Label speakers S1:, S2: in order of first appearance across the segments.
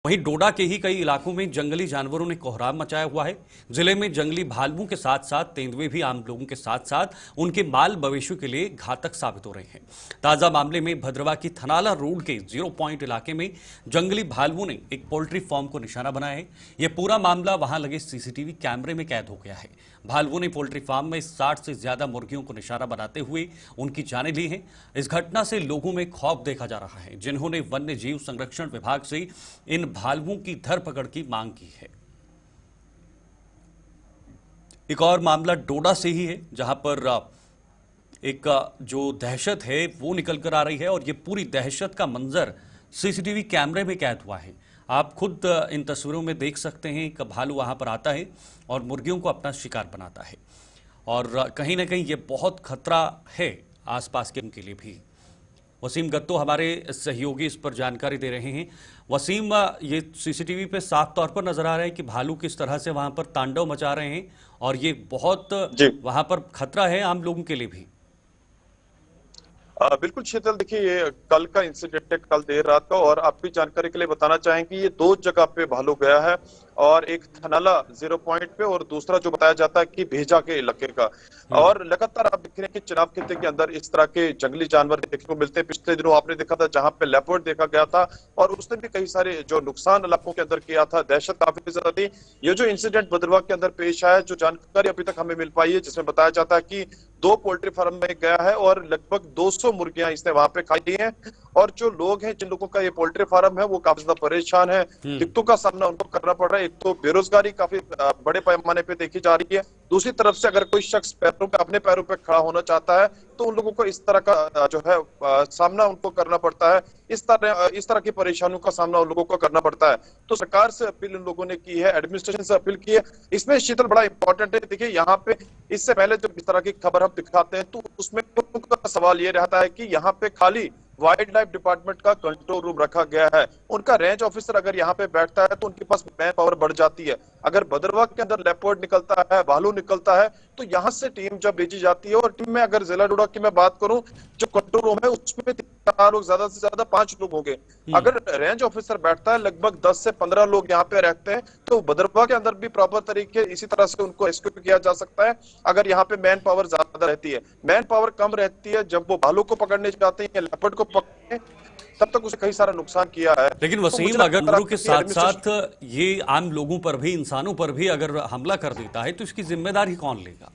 S1: वहीं डोडा के ही कई इलाकों में जंगली जानवरों ने कोहराम मचाया हुआ है। जिले में जंगली भालुओं के साथ साथ तेंदुए भी आम लोगों के साथ साथ उनके माल मवेशियों के लिए घातक साबित हो रहे हैं। ताजा मामले में भद्रवा की थनाला रोड के 0 पॉइंट इलाके में जंगली भालुओं ने एक पोल्ट्री फार्म को निशाना बनाया है। यह पूरा मामला वहां लगे सीसीटीवी कैमरे में कैद हो गया है। भालुओं ने पोल्ट्री फार्म में 60 से ज्यादा मुर्गियों को निशाना बनाते हुए उनकी जानें ली हैं। इस घटना से लोगों में खौफ देखा जा रहा है, जिन्होंने वन्य जीव संरक्षण विभाग से इन भालुओं की धरपकड़ की मांग की है। एक और मामला डोडा से ही है, जहां पर एक जो दहशत है वो निकल कर आ रही है और ये पूरी दहशत का मंजर सीसीटीवी कैमरे में कैद हुआ है। आप खुद इन तस्वीरों में देख सकते हैं कि भालू वहां पर आता है और मुर्गियों को अपना शिकार बनाता है और कहीं ना कहीं ये बहुत खतरा है आसपास के उनके लिए भी। वसीम गत्तो हमारे सहयोगी इस पर जानकारी दे रहे हैं। वसीम, ये सीसीटीवी पे साफ तौर पर नजर आ रहा है कि भालू किस तरह से वहां पर तांडव मचा रहे हैं और ये बहुत वहां पर खतरा है आम लोगों के लिए भी।
S2: बिल्कुल शीतल, देखिए ये कल का इंसिडेंट है, कल देर रात का। और आपकी जानकारी के लिए बताना चाहेंगे ये दो जगह पे भालू गया है, और एक थनाला 0 पॉइंट पे और दूसरा जो बताया जाता है कि भेजा के इलाके का। और लगातार आप देख रहे हैं कि चुनाव खित्ते के अंदर इस तरह के जंगली जानवर देखने को मिलते हैं। पिछले दिनों आपने देखा था जहां पे लेपर्ड देखा गया था और उसने भी कई सारे जो नुकसान इलाकों के अंदर किया था, दहशत काफी ज्यादा थी। ये जो इंसिडेंट भद्रवा के अंदर पेश आया, जो जानकारी अभी तक हमें मिल पाई है, जिसमें बताया जाता है कि 2 पोल्ट्री फार्म में गया है और लगभग 200 मुर्गियां इसने वहां पे खाई हैं। और जो लोग हैं, जिन लोगों का ये पोल्ट्री फार्म है, वो काफी ज्यादा परेशान है, दिक्कतों का सामना उनको करना पड़ रहा है। एक तो बेरोजगारी काफी बड़े पैमाने पे देखी जा रही है, दूसरी तरफ से अगर कोई शख्स पैरों पे अपने पैरों पे खड़ा होना चाहता है तो उन लोगों को इस तरह का जो है सामना उनको करना पड़ता है। इस तरह की परेशानियों का सामना उन लोगों को करना पड़ता है। तो सरकार से अपील इन लोगों ने की है, एडमिनिस्ट्रेशन से अपील की है। इसमें शीतल बड़ा इंपॉर्टेंट है, देखिए यहाँ पे इससे पहले जब इस तरह की खबर हम दिखाते हैं तो उसमें सवाल ये रहता है कि यहाँ पे खाली वाइल्ड लाइफ डिपार्टमेंट का कंट्रोल रूम रखा गया है। उनका रेंज ऑफिसर अगर यहाँ पे बैठता है तो उनके पास मैन पावर बढ़ जाती है। अगर भद्रवा के अंदर लेपर्ड निकलता है, भालू निकलता है, तो यहाँ से टीम जब भेजी जाती है, और टीम में अगर जिला डोडा की मैं बात करूं, जो कंट्रोल रूम है उसमें 4 लोग, ज्यादा से ज्यादा 5 लोग होंगे। अगर रेंज ऑफिसर बैठता है, लगभग 10 से 15 लोग यहाँ पे रहते हैं। तो भद्रवा के अंदर भी प्रॉपर तरीके इसी तरह से उनको रेस्क्यू किया जा सकता है अगर यहाँ पे मैन पावर ज्यादा रहती है। मैन पावर कम रहती है, जब वो भालू को पकड़ने जाते हैं या लेपर्ड को पकड़ने, तब तक उसे कई सारा नुकसान किया है।
S1: लेकिन वसीम,
S2: तो
S1: अगर मुर्गियों के साथ साथ ये आम लोगों पर भी, इंसानों पर भी अगर हमला कर देता है तो इसकी जिम्मेदारी कौन लेगा?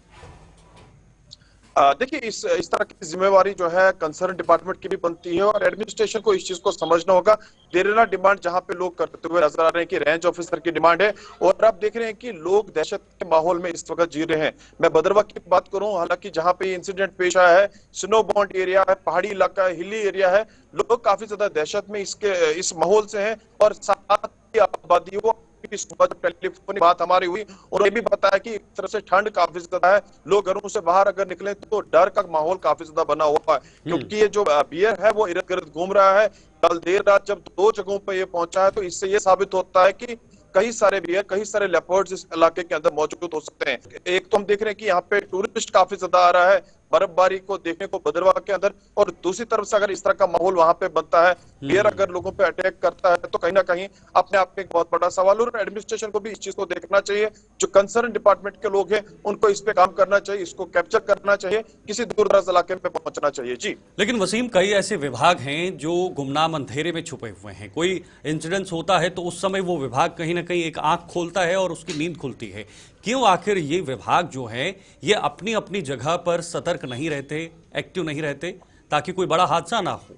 S2: देखिए इस तरह की जिम्मेवारी जो है कंसर्न डिपार्टमेंट की भी बनती है, और एडमिनिस्ट्रेशन को इस चीज को समझना होगा। देरना डिमांड जहां पे लोग करते हुए नजर आ रहे हैं कि रेंज ऑफिसर की डिमांड है, और आप देख रहे हैं कि लोग दहशत के माहौल में इस वक्त जी रहे हैं। मैं भद्रवा की बात करूं, हालांकि जहां पे इंसिडेंट पेश आया है, स्नो बाउंड एरिया है, पहाड़ी इलाका है, हिली एरिया है, लोग काफी ज्यादा दहशत में इस माहौल से हैं। और साथ ही आबादी टेलीफोन बात हमारी हुई और ये भी बताया कि एक तरह से ठंड काफी ज्यादा है, लोग घरों से बाहर अगर निकले तो डर का माहौल काफी ज्यादा बना हुआ है, क्योंकि ये जो बियर है वो इर्द गिर्द घूम रहा है। कल देर रात जब 2 जगहों पर ये पहुंचा है, तो इससे ये साबित होता है कि कई सारे बियर, कई सारे लेपर्ड्स इस इलाके के अंदर मौजूद हो सकते हैं। एक तो हम देख रहे हैं कि यहाँ पे टूरिस्ट काफी ज्यादा आ रहा है बर्फबारी को देखने को भद्रवा के अंदर, और दूसरी तरफ से अगर इस तरह का माहौल वहां पे बनता है, बियर अगर लोगों पे अटैक करता है, तो कहीं ना कहीं अपने आप में एक बहुत बड़ा सवाल। और एडमिनिस्ट्रेशन को भी इस चीज को देखना चाहिए, जो कंसर्न डिपार्टमेंट के लोग हैं उनको इस पे काम करना चाहिए, इसको कैप्चर करना चाहिए, किसी दूर दराज इलाके में पहुंचना चाहिए। जी
S1: लेकिन वसीम, कई ऐसे विभाग हैं जो गुमनाम अंधेरे में छुपे हुए हैं। कोई इंसिडेंस होता है तो उस समय वो विभाग कहीं ना कहीं एक आंख खोलता है और उसकी नींद खुलती है। क्यों आखिर ये विभाग जो है ये अपनी अपनी जगह पर सतर्क नहीं रहते, एक्टिव नहीं रहते, ताकि कोई बड़ा हादसा ना हो?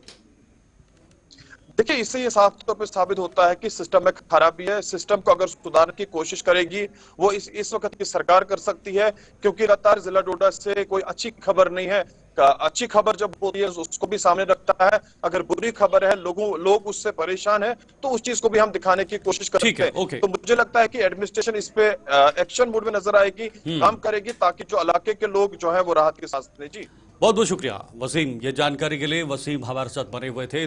S2: देखिए इससे ये साफ तौर पे साबित होता है कि सिस्टम में खराबी है। सिस्टम को अगर सुधारने की कोशिश करेगी वो इस वक्त की सरकार कर सकती है, क्योंकि लगातार जिला डोडा से कोई अच्छी खबर नहीं है। अच्छी खबर जब होती है उसको भी सामने रखता है, अगर बुरी खबर है लोग उससे परेशान है तो उस चीज को भी हम दिखाने की कोशिश करते हैं। तो मुझे लगता है कि एडमिनिस्ट्रेशन इस पे एक्शन मोड में नजर आएगी, काम करेगी, ताकि जो इलाके के लोग जो है वो राहत की सांस लें। जी
S1: बहुत बहुत शुक्रिया वसीम, ये जानकारी के लिए। वसीम हमारे साथ बने हुए थे।